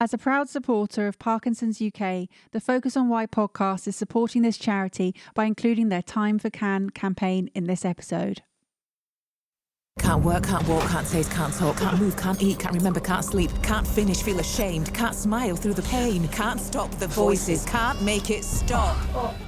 As a proud supporter of Parkinson's UK, the Focus on Why podcast is supporting this charity by including their Time for Can campaign in this episode. Can't work, can't walk, can't taste, can't talk, can't move, can't eat, can't remember, can't sleep, can't finish, feel ashamed, can't smile through the pain, can't stop the voices, can't make it stop.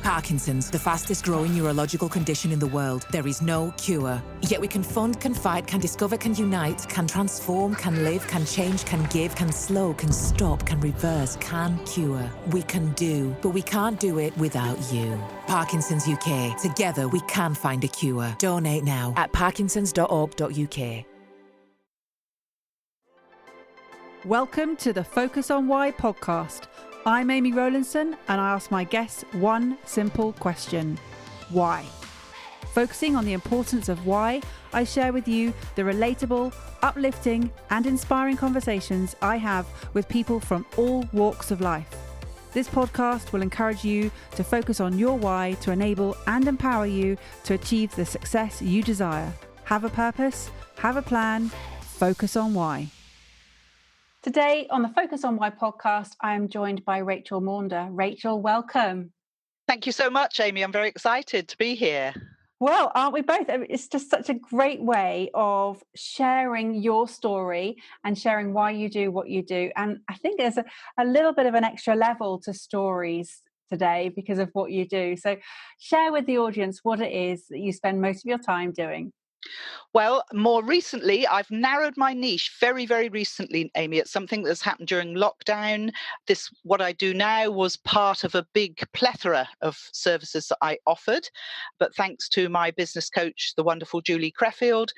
Parkinson's, the fastest growing neurological condition in the world. There is no cure. Yet we can fund, can fight, can discover, can unite, can transform, can live, can change, can give, can slow, can stop, can reverse, can cure. We can do, but we can't do it without you. Parkinson's UK. Together we can find a cure. Donate now at parkinsons.org.uk. Welcome to the Focus on Why podcast. I'm Amy Rowlandson and I ask my guests one simple question. Why? Focusing on the importance of why, I share with you the relatable, uplifting and inspiring conversations I have with people from all walks of life. This podcast will encourage you to focus on your why to enable and empower you to achieve the success you desire. Have a purpose, have a plan, focus on why. Today on the Focus on Why podcast, I am joined by Rachel Maunder. Rachel, welcome. Thank you so much, Amy. I'm very excited to be here. Well, aren't we both? It's just such a great way of sharing your story and sharing why you do what you do. And I think there's a little bit of an extra level to stories today because of what you do. So share with the audience what it is that you spend most of your time doing. Well, more recently, I've narrowed my niche very, very recently, Amy. It's something that's happened during lockdown. What I do now was part of a big plethora of services that I offered. But thanks to my business coach, the wonderful Julie Creffield,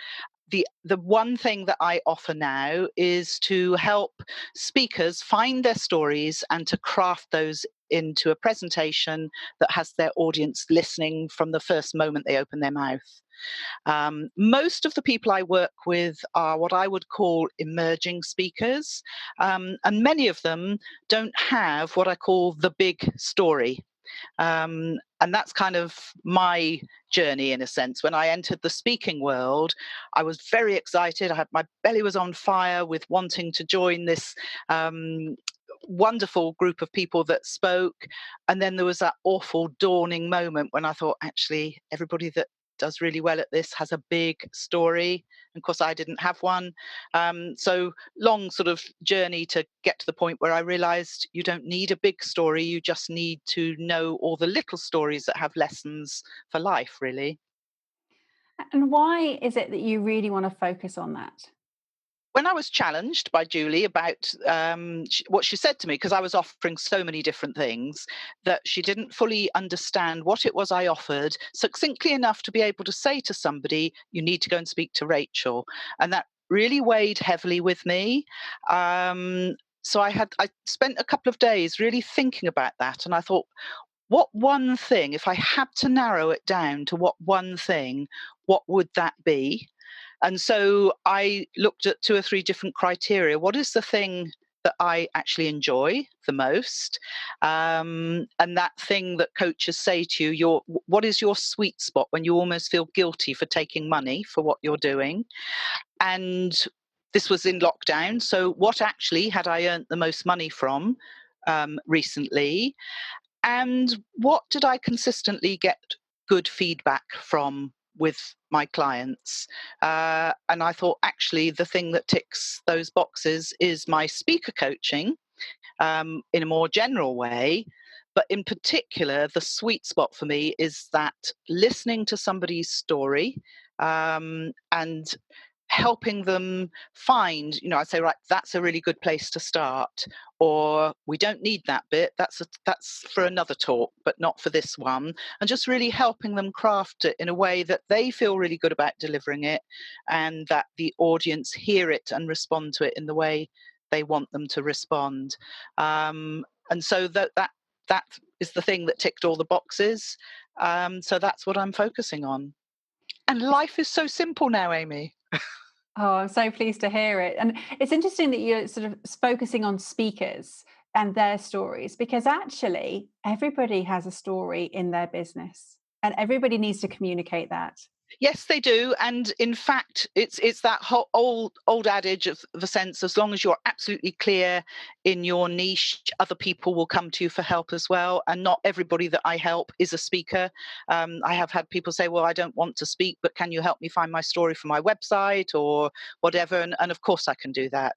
the one thing that I offer now is to help speakers find their stories and to craft those into a presentation that has their audience listening from the first moment they open their mouth. Most of the people I work with are what I would call emerging speakers, and many of them don't have what I call the big story. And that's kind of my journey in a sense. When I entered the speaking world, I was very excited. My belly was on fire with wanting to join this wonderful group of people that spoke. And then there was that awful dawning moment when I thought, actually, everybody that does really well at this has a big story. And of course, I didn't have one. So long sort of journey to get to the point where I realized you don't need a big story. You just need to know all the little stories that have lessons for life, really. And why is it that you really want to focus on that? When I was challenged by Julie about what she said to me, because I was offering so many different things, that she didn't fully understand what it was I offered succinctly enough to be able to say to somebody, you need to go and speak to Rachel. And that really weighed heavily with me. So I spent a couple of days really thinking about that. And I thought, what one thing, if I had to narrow it down to what one thing, what would that be? And so I looked at 2 or 3 different criteria. What is the thing that I actually enjoy the most? And that thing that coaches say to you, what is your sweet spot when you almost feel guilty for taking money for what you're doing? And this was in lockdown. So what actually had I earned the most money from recently? And what did I consistently get good feedback from with my clients? And I thought, actually, the thing that ticks those boxes is my speaker coaching in a more general way. But in particular, the sweet spot for me is that listening to somebody's story and helping them find, I say, right, that's a really good place to start, or we don't need that bit. That's for another talk, but not for this one. And just really helping them craft it in a way that they feel really good about delivering it, and that the audience hear it and respond to it in the way they want them to respond. And so that is the thing that ticked all the boxes. So that's what I'm focusing on. And life is so simple now, Amy. Oh, I'm so pleased to hear it. And it's interesting that you're sort of focusing on speakers and their stories, because actually everybody has a story in their business and everybody needs to communicate that. Yes, they do, and in fact, it's that whole old adage of the sense, as long as you're absolutely clear in your niche, other people will come to you for help as well. And not everybody that I help is a speaker. I have had people say, "Well, I don't want to speak, but can you help me find my story for my website or whatever?" And of course, I can do that.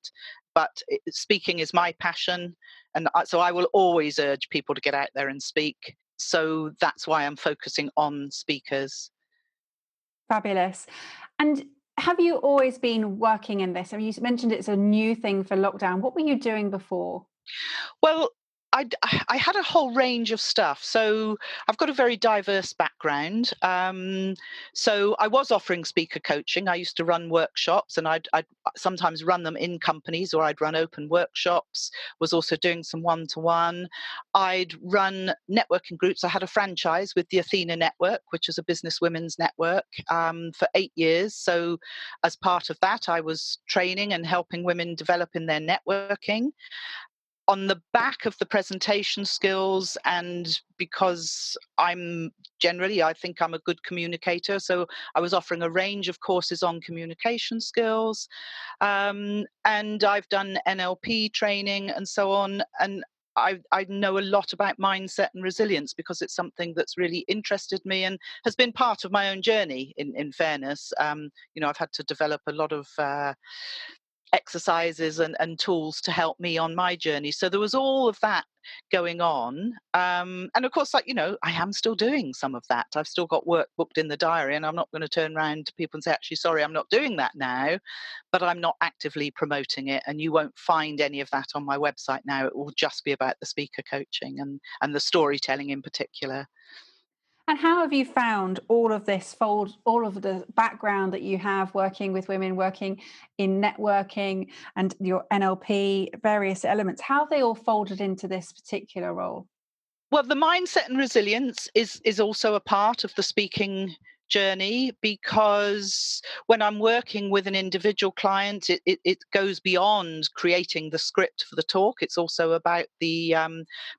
But speaking is my passion, and so I will always urge people to get out there and speak. So that's why I'm focusing on speakers. Fabulous. And have you always been working in this? I mean, you mentioned it's a new thing for lockdown. What were you doing before? Well, I had a whole range of stuff. So I've got a very diverse background. So I was offering speaker coaching. I used to run workshops, and I'd sometimes run them in companies, or I'd run open workshops. Was also doing some one-to-one. I'd run networking groups. I had a franchise with the Athena Network, which is a business women's network, for 8 years. So as part of that, I was training and helping women develop in their networking on the back of the presentation skills, and because I think I'm a good communicator, so I was offering a range of courses on communication skills, and I've done NLP training and so on. And I know a lot about mindset and resilience because it's something that's really interested me and has been part of my own journey. In fairness, I've had to develop a lot of exercises and tools to help me on my journey. So there was all of that going on. And of course, I am still doing some of that. I've still got work booked in the diary, and I'm not going to turn around to people and say, actually, sorry, I'm not doing that now, but I'm not actively promoting it. And you won't find any of that on my website now. It will just be about the speaker coaching and the storytelling in particular. And how have you found all of this all of the background that you have working with women, working in networking and your NLP, various elements? How have they all folded into this particular role? Well, the mindset and resilience is also a part of the speaking journey, because when I'm working with an individual client, it goes beyond creating the script for the talk. It's also about the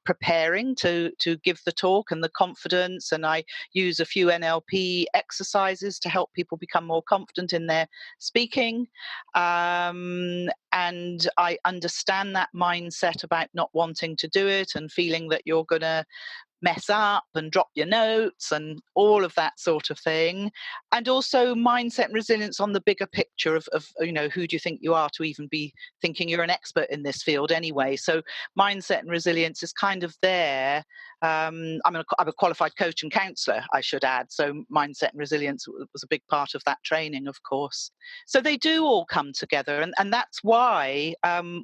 preparing to give the talk and the confidence. And I use a few NLP exercises to help people become more confident in their speaking. And I understand that mindset about not wanting to do it and feeling that you're going to mess up and drop your notes and all of that sort of thing. And also mindset and resilience on the bigger picture of who do you think you are to even be thinking you're an expert in this field anyway. So mindset and resilience is kind of there. I'm a qualified coach and counsellor, I should add. So mindset and resilience was a big part of that training, of course. So they do all come together. And that's why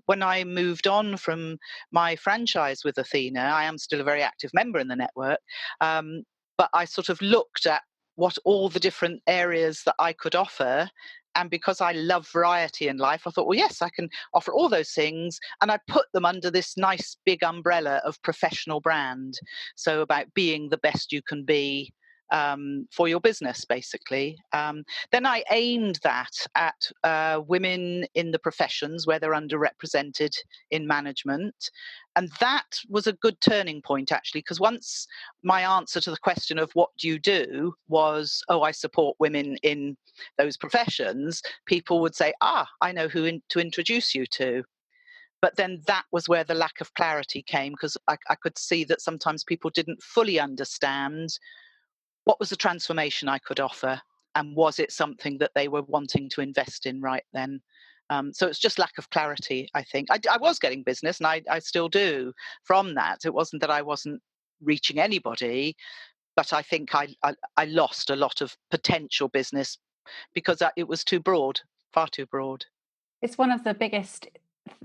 when I moved on from my franchise with Athena, I am still a very active member in the network. But I sort of looked at what all the different areas that I could offer. And because I love variety in life, I thought, well, yes, I can offer all those things. And I put them under this nice big umbrella of professional brand. So about being the best you can be for your business, basically. Then I aimed that at women in the professions where they're underrepresented in management. And that was a good turning point, actually, because once my answer to the question of what do you do was, oh, I support women in those professions, people would say, I know who to introduce you to. But then that was where the lack of clarity came, because I could see that sometimes people didn't fully understand what was the transformation I could offer, and was it something that they were wanting to invest in right then. So it's just lack of clarity, I think. I was getting business, and I still do from that. It wasn't that I wasn't reaching anybody, but I think I lost a lot of potential business because it was too broad, far too broad. It's one of the biggest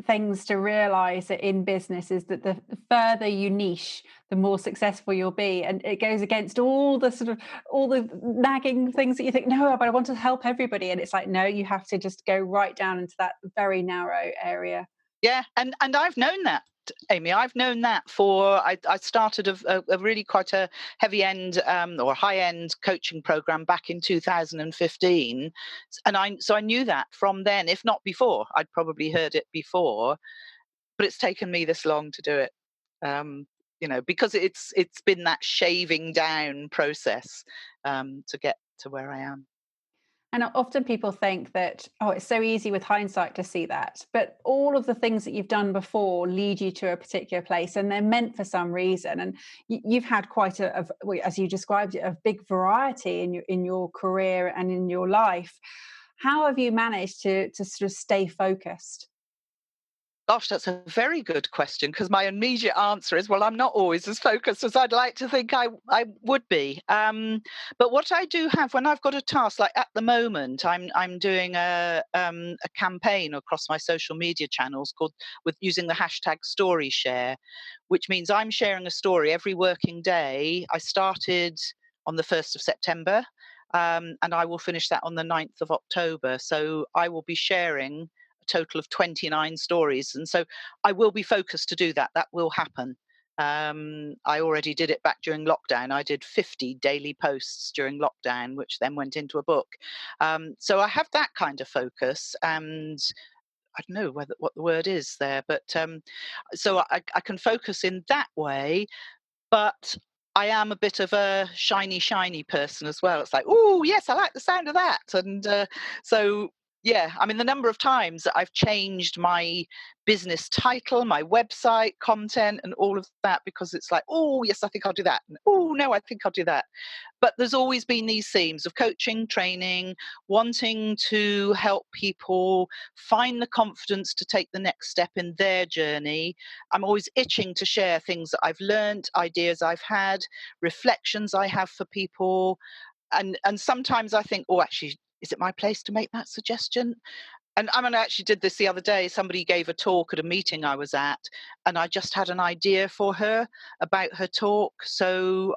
things to realize in business is that the further you niche, the more successful you'll be. And it goes against all the nagging things that you think, no, but I want to help everybody. And it's like, no, you have to just go right down into that very narrow area. Yeah, and I've known that, Amy. I've known that for I started a really quite a heavy end or high end coaching program back in 2015, and I knew that from then, if not before. I'd probably heard it before, but it's taken me this long to do it. Because it's been that shaving down process to get to where I am. And often people think that, oh, it's so easy with hindsight to see that. But all of the things that you've done before lead you to a particular place, and they're meant for some reason. And you've had quite as you described it, a big variety in your career and in your life. How have you managed to sort of stay focused? Gosh, that's a very good question, because my immediate answer is, well, I'm not always as focused as I'd like to think I would be. But what I do have when I've got a task, like at the moment, I'm doing a campaign across my social media channels called with using the hashtag story share, which means I'm sharing a story every working day. I started on the 1st of September, and I will finish that on the 9th of October. So I will be sharing a total of 29 stories. And so I will be focused to do that. That will happen. I already did it back during lockdown. I did 50 daily posts during lockdown, which then went into a book. So I have that kind of focus, and I don't know what the word is there, but so I can focus in that way. But I am a bit of a shiny person as well. It's like, oh yes, I like the sound of that. And so yeah, I mean, the number of times that I've changed my business title, my website content, and all of that, because it's like, oh yes, I think I'll do that. And, oh no, I think I'll do that. But there's always been these themes of coaching, training, wanting to help people find the confidence to take the next step in their journey. I'm always itching to share things that I've learned, ideas I've had, reflections I have for people. And sometimes I think, oh, actually, is it my place to make that suggestion? And I mean, I actually did this the other day. Somebody gave a talk at a meeting I was at, and I just had an idea for her about her talk. So,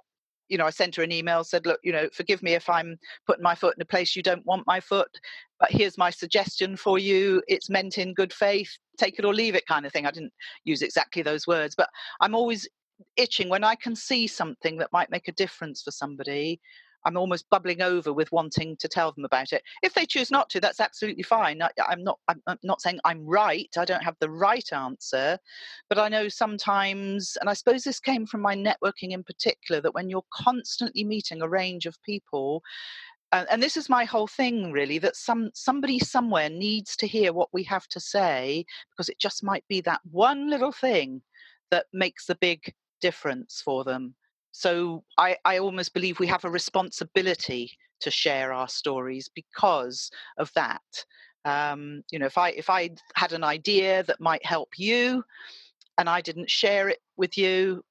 I sent her an email, said, look, forgive me if I'm putting my foot in a place you don't want my foot, but here's my suggestion for you. It's meant in good faith, take it or leave it, kind of thing. I didn't use exactly those words, but I'm always itching when I can see something that might make a difference for somebody. I'm almost bubbling over with wanting to tell them about it. If they choose not to, that's absolutely fine. I'm not saying I'm right. I don't have the right answer, but I know sometimes, and I suppose this came from my networking in particular, that when you're constantly meeting a range of people, and this is my whole thing really, that somebody somewhere needs to hear what we have to say, because it just might be that one little thing that makes the big difference for them. So I almost believe we have a responsibility to share our stories because of that. If I had an idea that might help you and I didn't share it with you,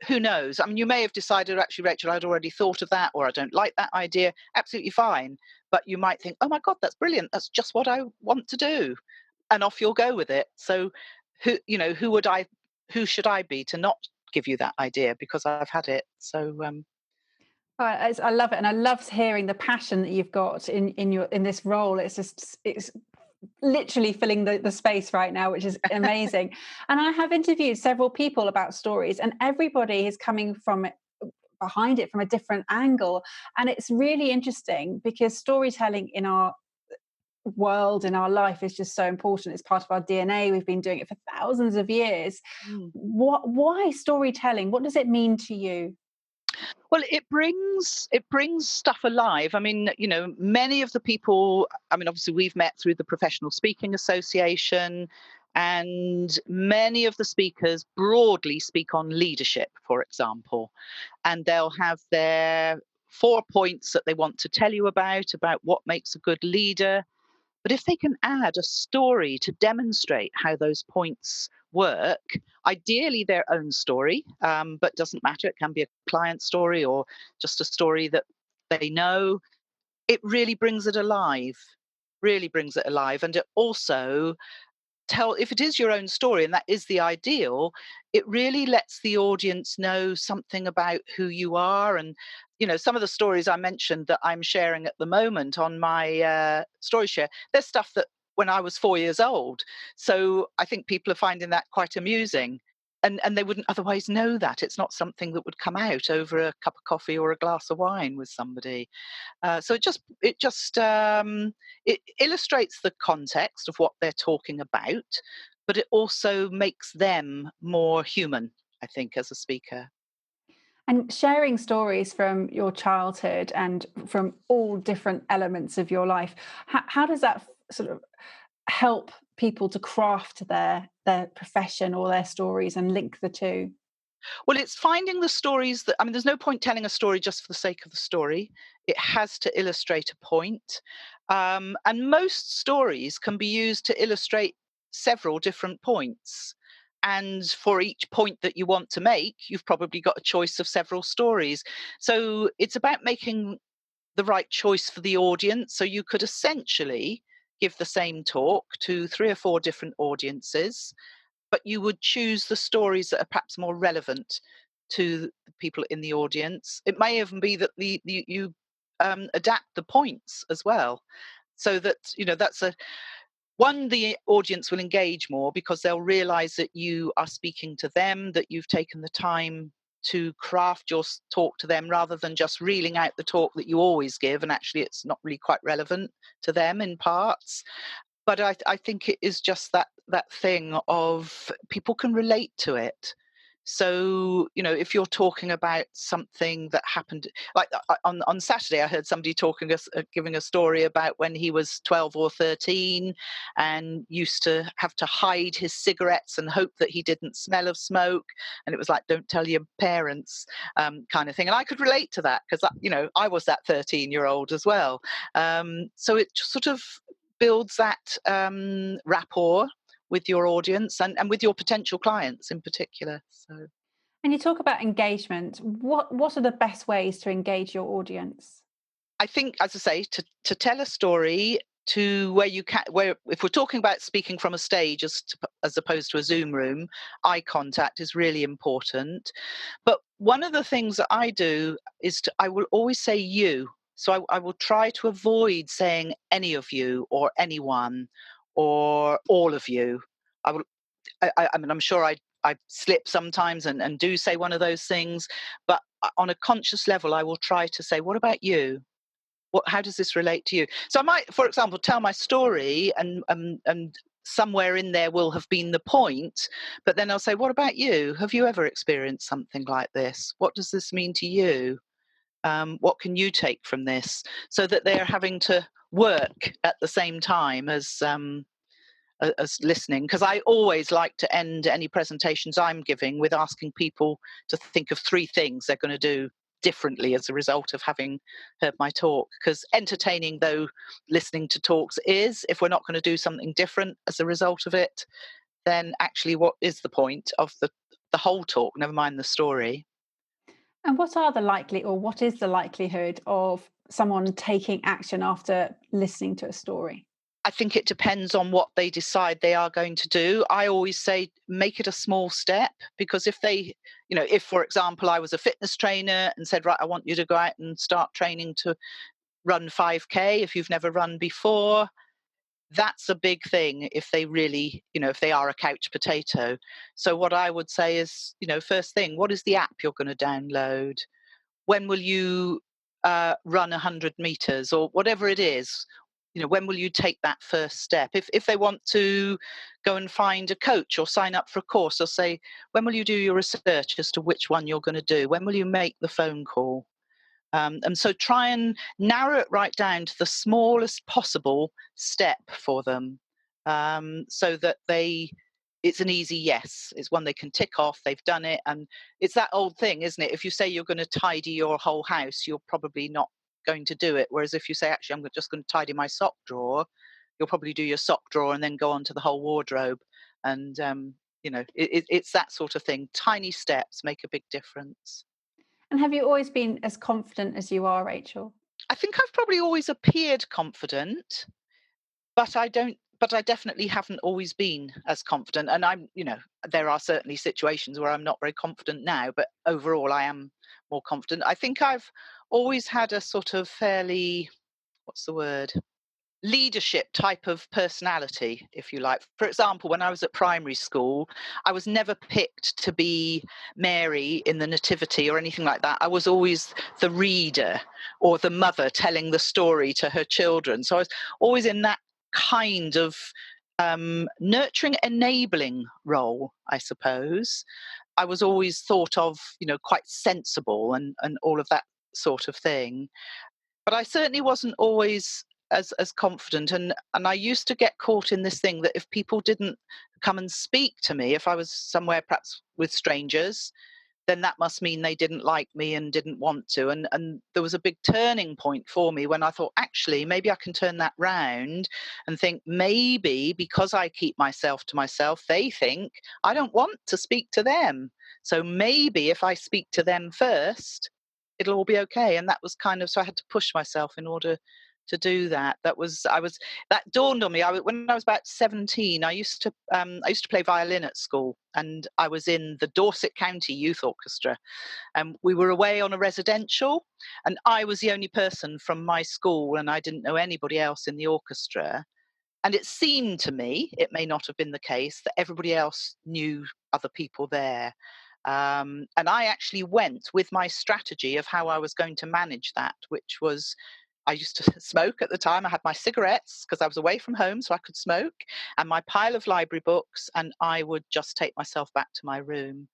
who knows? I mean, you may have decided, actually, Rachel, I'd already thought of that, or I don't like that idea. Absolutely fine. But you might think, oh my God, that's brilliant. That's just what I want to do. And off you'll go with it. So who should I be to not give you that idea because I've had it? So I love it, and I love hearing the passion that you've got in this role. It's literally filling the space right now, which is amazing. And I have interviewed several people about stories, and everybody is coming from behind it from a different angle, and it's really interesting because storytelling in our world, in our life, is just so important. It's part of our DNA. We've been doing it for thousands of years. Why storytelling? What does it mean to you? well, it brings stuff alive. I mean, many of the people. I mean, obviously, we've met through the Professional Speaking Association, and many of the speakers broadly speak on leadership, for example, and they'll have their 4 points that they want to tell you about what makes a good leader. But if they can add a story to demonstrate how those points work, ideally their own story, but doesn't matter. It can be a client story or just a story that they know. It really brings it alive, really brings it alive. And it also if it is your own story, and that is the ideal, it really lets the audience know something about who you are. And some of the stories I mentioned that I'm sharing at the moment on my story share, there's stuff that when I was 4 years old. So I think people are finding that quite amusing, and they wouldn't otherwise know that. It's not something that would come out over a cup of coffee or a glass of wine with somebody. So it illustrates the context of what they're talking about, but it also makes them more human, I think, as a speaker. And sharing stories from your childhood and from all different elements of your life, how does that sort of help people to craft their profession or their stories and link the two? Well, it's finding the stories that, I mean, there's no point telling a story just for the sake of the story. It has to illustrate a point. And most stories can be used to illustrate several different points. And for each point that you want to make, you've probably got a choice of several stories. So it's about making the right choice for the audience. So you could essentially give the same talk to 3 or 4 different audiences, but you would choose the stories that are perhaps more relevant to the people in the audience. It may even be that you adapt the points as well, so that that's a one, the audience will engage more because they'll realize that you are speaking to them, that you've taken the time to craft your talk to them rather than just reeling out the talk that you always give, and actually it's not really quite relevant to them in parts. But I think it is just that thing of people can relate to it. So, if you're talking about something that happened, like on Saturday, I heard somebody giving a story about when he was 12 or 13 and used to have to hide his cigarettes and hope that he didn't smell of smoke. And it was like, don't tell your parents, kind of thing. And I could relate to that because, I was that 13-year-old as well. So it just sort of builds that rapport with your audience and with your potential clients in particular. So And you talk about engagement. What are the best ways to engage your audience? I think, as I say, to tell a story to where if we're talking about speaking from a stage as opposed to a Zoom room, eye contact is really important. But one of the things that I do is I will always say you. So I will try to avoid saying any of you or anyone or all of you. I will I mean, I'm sure I slip sometimes and do say one of those things, but on a conscious level, I will try to say, what about you? How does this relate to you? So I might, for example, tell my story and somewhere in there will have been the point, but then I'll say, what about you? Have you ever experienced something like this? What does this mean to you? What can you take from this? So that they're having to work at the same time as listening, because I always like to end any presentations I'm giving with asking people to think of 3 things they're going to do differently as a result of having heard my talk. Because entertaining, though listening to talks is, if we're not going to do something different as a result of it, then actually what is the point of the whole talk, never mind the story? And what is the likelihood of someone taking action after listening to a story? I think it depends on what they decide they are going to do. I always say make it a small step, because if, for example, I was a fitness trainer and said, right, I want you to go out and start training to run 5K if you've never run before, that's a big thing if they really, if they are a couch potato. So what I would say is, first thing, what is the app you're going to download? When will you run 100 meters or whatever it is? When will you take that first step? If they want to go and find a coach or sign up for a course, or say, when will you do your research as to which one you're going to do? When will you make the phone call? And so try and narrow it right down to the smallest possible step for them, so that it's an easy yes. It's one they can tick off. They've done it. And it's that old thing, isn't it? If you say you're going to tidy your whole house, you're probably not going to do it. Whereas if you say, actually, I'm just going to tidy my sock drawer, you'll probably do your sock drawer and then go on to the whole wardrobe. And, it's that sort of thing. Tiny steps make a big difference. And have you always been as confident as you are, Rachel? I think I've probably always appeared confident, but I definitely haven't always been as confident. And there are certainly situations where I'm not very confident now, but overall I am more confident. I think I've always had a sort of fairly, what's the word? Leadership type of personality, if you like. For example, when I was at primary school, I was never picked to be Mary in the Nativity or anything like that. I was always the reader or the mother telling the story to her children. So I was always in that kind of nurturing, enabling role, I suppose. I was always thought of, quite sensible and all of that sort of thing. But I certainly wasn't always as confident, and I used to get caught in this thing that if people didn't come and speak to me, if I was somewhere perhaps with strangers, then that must mean they didn't like me and didn't want to. And there was a big turning point for me when I thought, actually, maybe I can turn that round and think, maybe because I keep myself to myself, they think I don't want to speak to them. So maybe if I speak to them first, it'll all be okay. And that was kind of, so I had to push myself in order to do that. That dawned on me. When I was about 17, I used to play violin at school, and I was in the Dorset County Youth Orchestra. And we were away on a residential, and I was the only person from my school, and I didn't know anybody else in the orchestra. And it seemed to me, it may not have been the case, that everybody else knew other people there. And I actually went with my strategy of how I was going to manage that, which was, I used to smoke at the time. I had my cigarettes because I was away from home, so I could smoke, and my pile of library books, and I would just take myself back to my room.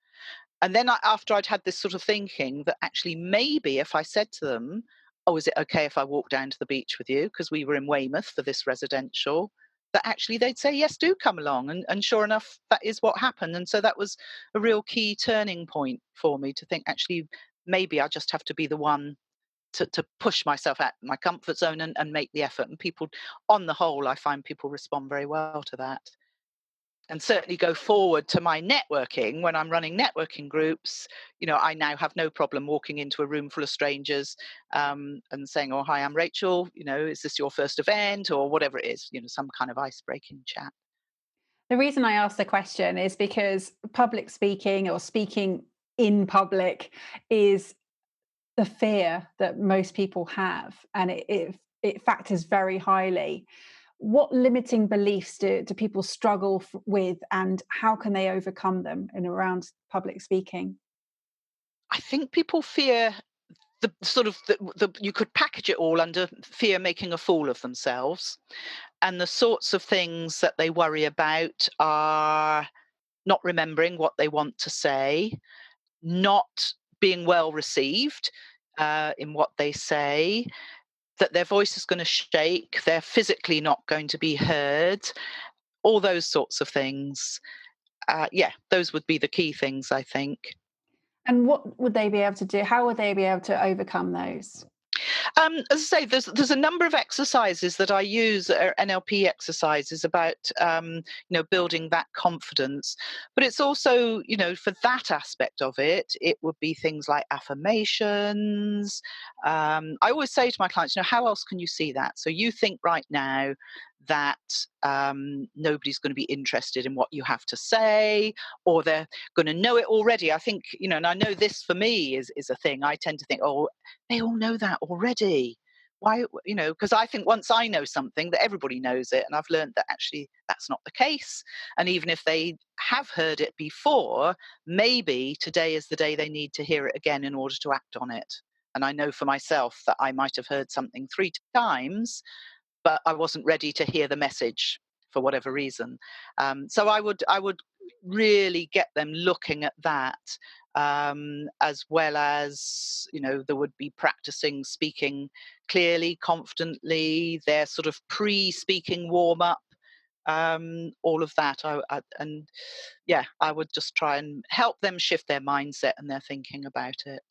And then after I'd had this sort of thinking that actually maybe if I said to them, "Oh, is it okay if I walk down to the beach with you?" Because we were in Weymouth for this residential, that actually they'd say, "Yes, do come along." And sure enough, that is what happened. And so that was a real key turning point for me to think, actually, maybe I just have to be the one to push myself out my comfort zone and make the effort. And people, on the whole, I find people respond very well to that. And certainly go forward to my networking when I'm running networking groups. I now have no problem walking into a room full of strangers, and saying, "Oh, hi, I'm Rachel. Is this your first event?" or whatever it is. Some kind of ice-breaking chat. The reason I asked the question is because public speaking or speaking in public is the fear that most people have, and it factors very highly. What limiting beliefs do people struggle with, and how can they overcome them in around public speaking? I think people fear the sort of you could package it all under fear making a fool of themselves, and the sorts of things that they worry about are not remembering what they want to say, not being well received in what they say, that their voice is going to shake, they're physically not going to be heard, all those sorts of things. Yeah, those would be the key things, I think. And what would they be able to do? How would they be able to overcome those? As I say, there's a number of exercises that I use, NLP exercises about building that confidence. But it's also, for that aspect of it, it would be things like affirmations. I always say to my clients, how else can you see that? So you think right now that nobody's going to be interested in what you have to say, or they're going to know it already. I think, and I know this for me is a thing. I tend to think, oh, they all know that already. Why, because I think once I know something, that everybody knows it. And I've learned that actually that's not the case. And even if they have heard it before, maybe today is the day they need to hear it again in order to act on it. And I know for myself that I might have heard something 3 times, but I wasn't ready to hear the message for whatever reason. So I would really get them looking at that, as well as, there would be practicing speaking clearly, confidently, their sort of pre-speaking warm up, all of that. And yeah, I would just try and help them shift their mindset and their thinking about it.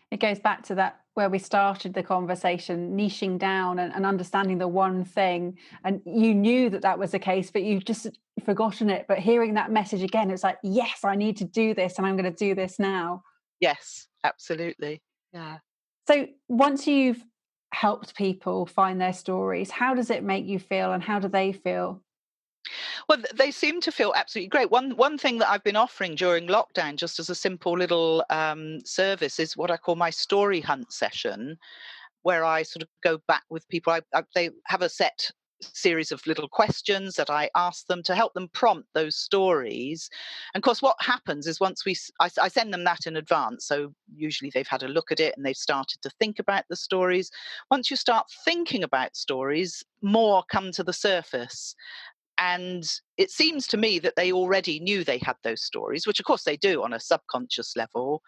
It goes back to that where we started the conversation, niching down and understanding the one thing. And you knew that was the case, but you've just forgotten it. But hearing that message again, it's like, yes, I need to do this, and I'm going to do this now. Yes, absolutely. Yeah. So once you've helped people find their stories, how does it make you feel, and how do they feel? Well, they seem to feel absolutely great. One thing that I've been offering during lockdown, just as a simple little service, is what I call my story hunt session, where I sort of go back with people. They have a set series of little questions that I ask them to help them prompt those stories. And of course, what happens is once I send them that in advance. So usually they've had a look at it and they've started to think about the stories. Once you start thinking about stories, more come to the surface. And it seems to me that they already knew they had those stories, which of course they do on a subconscious level.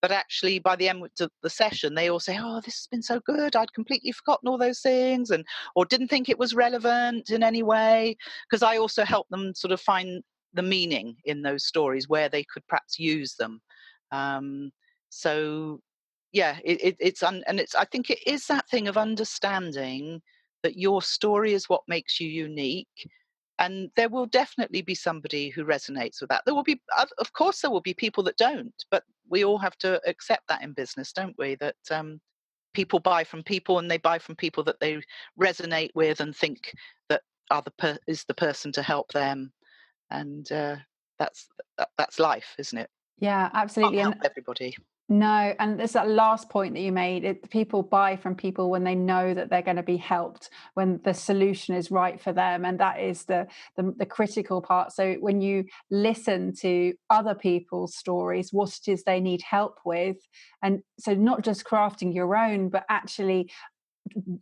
But actually, by the end of the session, they all say, "Oh, this has been so good. I'd completely forgotten all those things," and or didn't think it was relevant in any way. Because I also help them sort of find the meaning in those stories where they could perhaps use them. Um, so, yeah, and it's. I think it is that thing of understanding that your story is what makes you unique, and there will definitely be somebody who resonates with that. There will be, of course, there will be people that don't, but we all have to accept that in business, don't we? That people buy from people, and they buy from people that they resonate with and think that is the person to help them, and that's that's life, isn't it? Yeah, Can't absolutely. help And everybody. no, and there's that last point that you made. People buy from people when they know that they're going to be helped, when the solution is right for them, and that is the critical part. So when you listen to other people's stories, what it is they need help with, and so not just crafting your own, but actually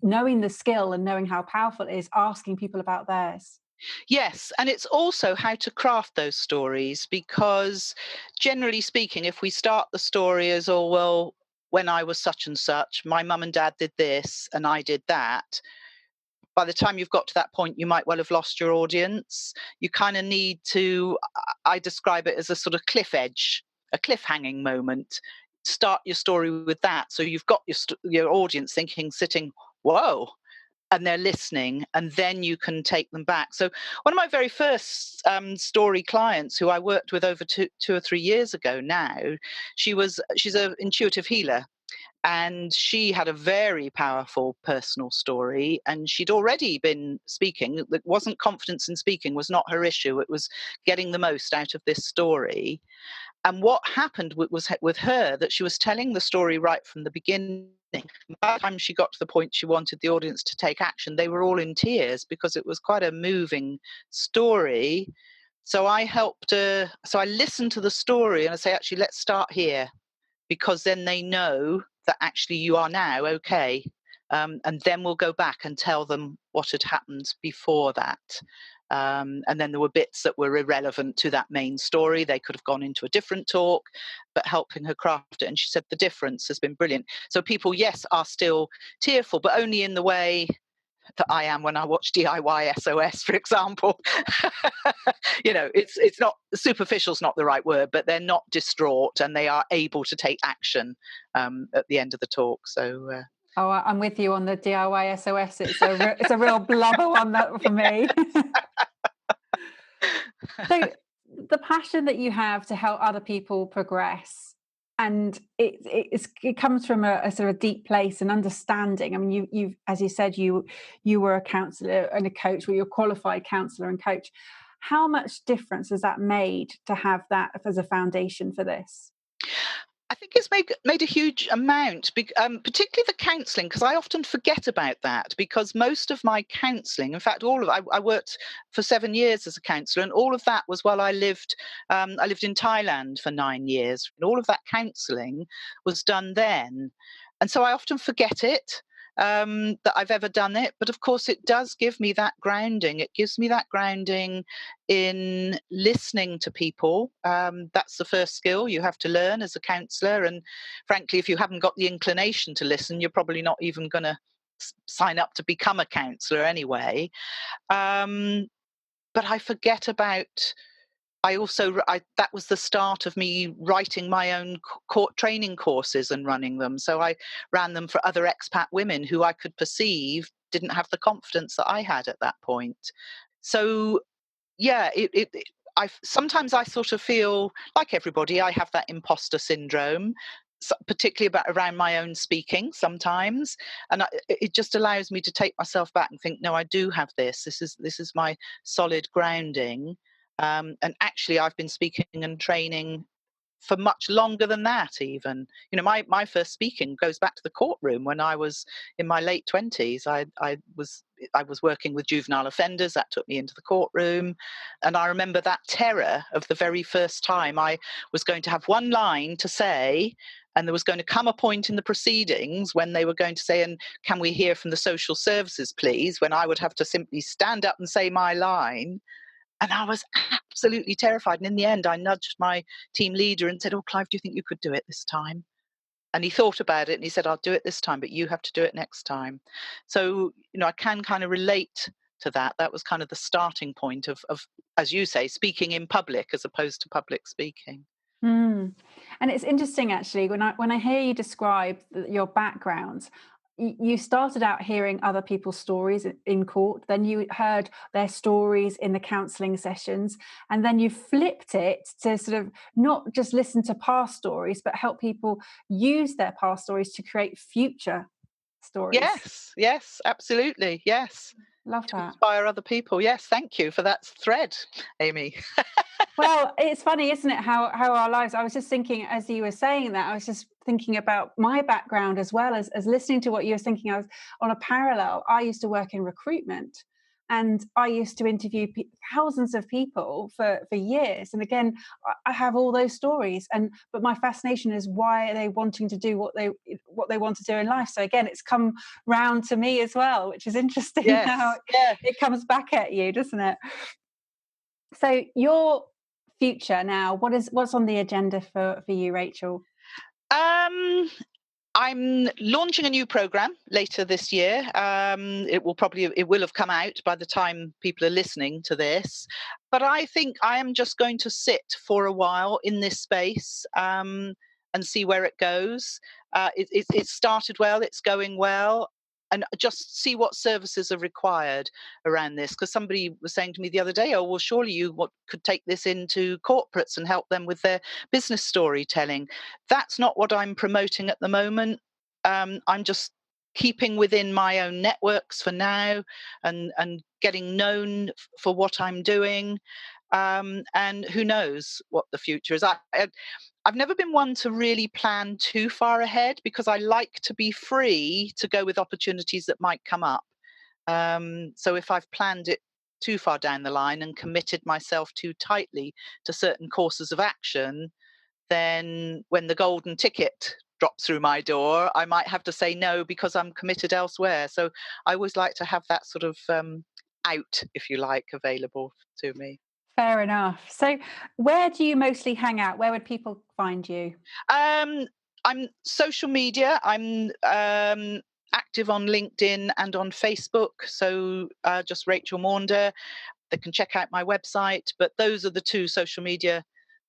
knowing the skill and knowing how powerful it is, asking people about theirs. Yes, and it's also how to craft those stories, because generally speaking, if we start the story as, oh, well, when I was such and such, my mum and dad did this and I did that, by the time you've got to that point, you might well have lost your audience. You kind of need to, I describe it as a sort of cliff edge, a cliff hanging moment. Start your story with that. So you've got your audience thinking, sitting, whoa, and they're listening, and then you can take them back. So one of my very first story clients, who I worked with over 2 or 3 years ago now, she's an intuitive healer, and she had a very powerful personal story, and she'd already been speaking. It wasn't confidence in speaking was not her issue. It was getting the most out of this story. And what happened was with her, that she was telling the story right from the beginning. By the time she got to the point she wanted the audience to take action, they were all in tears, because it was quite a moving story. So I helped her. So I listened to the story and I say, actually, let's start here, because then they know that actually you are now okay. And then we'll go back and tell them what had happened before that. And then there were bits that were irrelevant to that main story. They could have gone into a different talk, but helping her craft it. And she said the difference has been brilliant. So people, yes, are still tearful, but only in the way that I am when I watch DIY SOS, for example. It's not, superficial's not the right word, but they're not distraught, and they are able to take action at the end of the talk. So Oh, I'm with you on the DIY SOS. It's a real blubber one that for me. So the passion that you have to help other people progress, and it comes from a sort of deep place and understanding. I mean, you've, as you said, you were a counsellor and a coach, well, you're a qualified counsellor and coach. How much difference has that made to have that as a foundation for this? I think it's made a huge amount, particularly the counselling, because I often forget about that, because most of my counselling, in fact, I worked for 7 years as a counsellor, and all of that was while I lived in Thailand for 9 years, and all of that counselling was done then. And so I often forget it, that I've ever done it. But of course, it does give me that grounding. It gives me that grounding in listening to people. That's the first skill you have to learn as a counsellor. And frankly, if you haven't got the inclination to listen, you're probably not even going to sign up to become a counsellor anyway. But I forget about. That was the start of me writing my own training courses and running them. So I ran them for other expat women who I could perceive didn't have the confidence that I had at that point. So yeah, I sometimes I sort of feel like everybody. I have that imposter syndrome, particularly around my own speaking sometimes, and it just allows me to take myself back and think, no, I do have this. This is my solid grounding. And actually, I've been speaking and training for much longer than that even. You know, my first speaking goes back to the courtroom when I was in my late 20s. I was working with juvenile offenders. That took me into the courtroom. And I remember that terror of the very first time I was going to have one line to say, and there was going to come a point in the proceedings when they were going to say, and can we hear from the social services, please? When I would have to simply stand up and say my line. And I was absolutely terrified. And in the end, I nudged my team leader and said, "Oh, Clive, do you think you could do it this time?" And he thought about it and he said, "I'll do it this time, but you have to do it next time." So, you know, I can kind of relate to that. That was kind of the starting point of, as you say, speaking in public as opposed to public speaking. Mm. And it's interesting, actually, when I hear you describe your background, you started out hearing other people's stories in court, then you heard their stories in the counselling sessions, and then you flipped it to sort of not just listen to past stories, but help people use their past stories to create future stories. Yes, absolutely. Yes. Love To that. inspire other people. Yes, thank you for that thread, Amy. Well, it's funny, isn't it, how our lives, I was just thinking as you were saying that, I was just thinking about my background as well as listening to what you were thinking. I was on a parallel. I used to work in recruitment, and I used to interview thousands of people for years. And again, I have all those stories, but my fascination is, why are they wanting to do what they want to do in life? So again, it's come round to me as well, which is interesting. Yes, How yeah. it comes back at you, doesn't it? So your future now, what's on the agenda for you, Rachel? I'm launching a new program later this year. It will have come out by the time people are listening to this. But I think I am just going to sit for a while in this space and see where it goes. It started well, it's going well, and just see what services are required around this. Because somebody was saying to me the other day, "Oh, well, surely you could take this into corporates and help them with their business storytelling." That's not what I'm promoting at the moment. I'm just keeping within my own networks for now, and getting known for what I'm doing. And who knows what the future is. I've never been one to really plan too far ahead, because I like to be free to go with opportunities that might come up. So if I've planned it too far down the line and committed myself too tightly to certain courses of action, then when the golden ticket drops through my door, I might have to say no because I'm committed elsewhere. So I always like to have that sort of out, if you like, available to me. Fair enough. So where do you mostly hang out? Where would people find you? I'm social media. I'm active on LinkedIn and on Facebook. So just Rachel Maunder. They can check out my website. But those are the two social media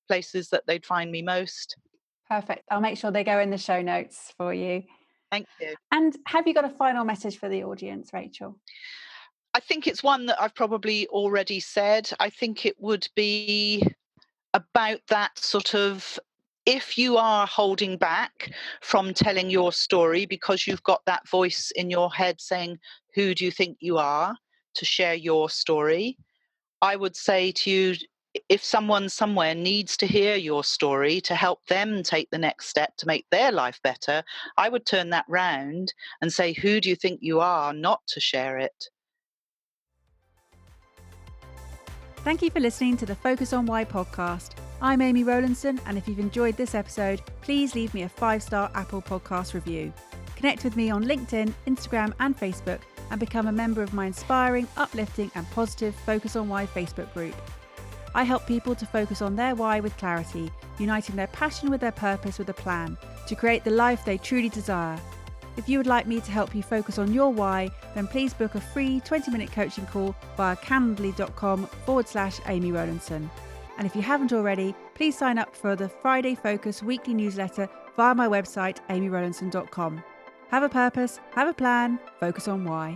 places that they'd find me most. Perfect. I'll make sure they go in the show notes for you. Thank you. And have you got a final message for the audience, Rachel? I think it's one that I've probably already said. I think it would be about that sort of, if you are holding back from telling your story because you've got that voice in your head saying, "Who do you think you are to share your story?" I would say to you, if someone somewhere needs to hear your story to help them take the next step to make their life better, I would turn that round and say, "Who do you think you are not to share it?" Thank you for listening to the Focus on Why podcast. I'm Amy Rowlandson, and if you've enjoyed this episode, please leave me a 5-star Apple Podcast review. Connect with me on LinkedIn, Instagram and Facebook, and become a member of my inspiring, uplifting and positive Focus on Why Facebook group. I help people to focus on their why with clarity, uniting their passion with their purpose with a plan, to create the life they truly desire. If you would like me to help you focus on your why, then please book a free 20-minute coaching call via calendly.com/Amy Rowlandson. And if you haven't already, please sign up for the Friday Focus weekly newsletter via my website, amyrowlandson.com. Have a purpose, have a plan, focus on why.